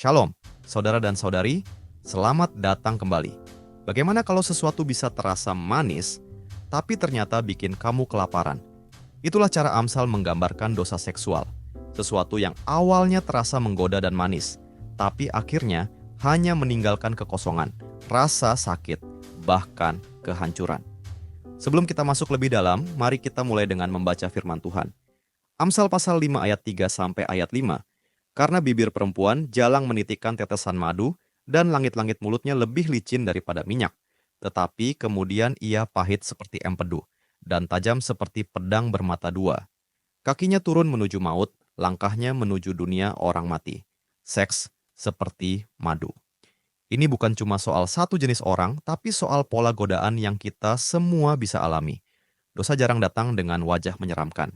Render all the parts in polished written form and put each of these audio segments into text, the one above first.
Shalom, saudara dan saudari, selamat datang kembali. Bagaimana kalau sesuatu bisa terasa manis, tapi ternyata bikin kamu kelaparan? Itulah cara Amsal menggambarkan dosa seksual. Sesuatu yang awalnya terasa menggoda dan manis, tapi akhirnya hanya meninggalkan kekosongan, rasa sakit, bahkan kehancuran. Sebelum kita masuk lebih dalam, mari kita mulai dengan membaca firman Tuhan. Amsal pasal 5 ayat 3 sampai ayat 5. Karena bibir perempuan jalang menitikkan tetesan madu, dan langit-langit mulutnya lebih licin daripada minyak. Tetapi kemudian ia pahit seperti empedu, dan tajam seperti pedang bermata dua. Kakinya turun menuju maut, langkahnya menuju dunia orang mati. Seks seperti madu. Ini bukan cuma soal satu jenis orang, tapi soal pola godaan yang kita semua bisa alami. Dosa jarang datang dengan wajah menyeramkan.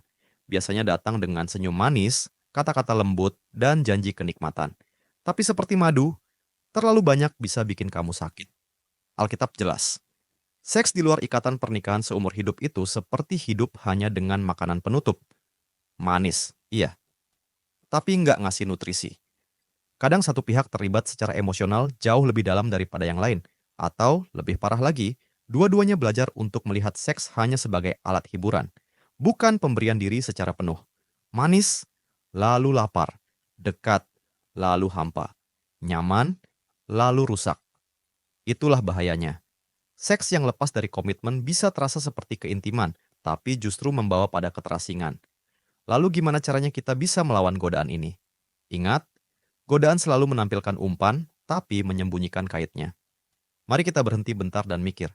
Biasanya datang dengan senyum manis, kata-kata lembut, dan janji kenikmatan. Tapi seperti madu, terlalu banyak bisa bikin kamu sakit. Alkitab jelas. Seks di luar ikatan pernikahan seumur hidup itu seperti hidup hanya dengan makanan penutup. Manis, iya, tapi nggak ngasih nutrisi. Kadang satu pihak terlibat secara emosional jauh lebih dalam daripada yang lain. Atau, lebih parah lagi, dua-duanya belajar untuk melihat seks hanya sebagai alat hiburan. Bukan pemberian diri secara penuh. Manis, lalu lapar. Dekat, lalu hampa. Nyaman, lalu rusak. Itulah bahayanya. Seks yang lepas dari komitmen bisa terasa seperti keintiman, tapi justru membawa pada keterasingan. Lalu gimana caranya kita bisa melawan godaan ini? Ingat, godaan selalu menampilkan umpan, tapi menyembunyikan kaitnya. Mari kita berhenti bentar dan mikir.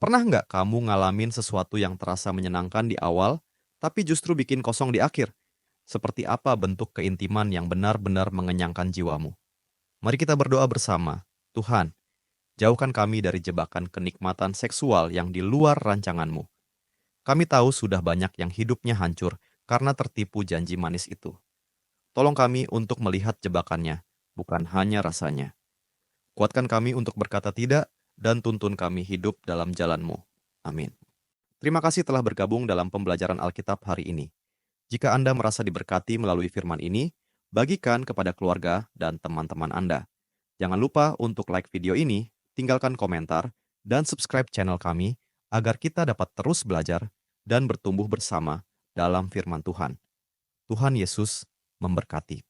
Pernah nggak kamu ngalamin sesuatu yang terasa menyenangkan di awal, tapi justru bikin kosong di akhir? Seperti apa bentuk keintiman yang benar-benar mengenyangkan jiwamu? Mari kita berdoa bersama. Tuhan, jauhkan kami dari jebakan kenikmatan seksual yang di luar rancangan-Mu. Kami tahu sudah banyak yang hidupnya hancur karena tertipu janji manis itu. Tolong kami untuk melihat jebakannya, bukan hanya rasanya. Kuatkan kami untuk berkata tidak, dan tuntun kami hidup dalam jalan-Mu. Amin. Terima kasih telah bergabung dalam pembelajaran Alkitab hari ini. Jika Anda merasa diberkati melalui firman ini, bagikan kepada keluarga dan teman-teman Anda. Jangan lupa untuk like video ini, tinggalkan komentar, dan subscribe channel kami agar kita dapat terus belajar dan bertumbuh bersama dalam firman Tuhan. Tuhan Yesus memberkati.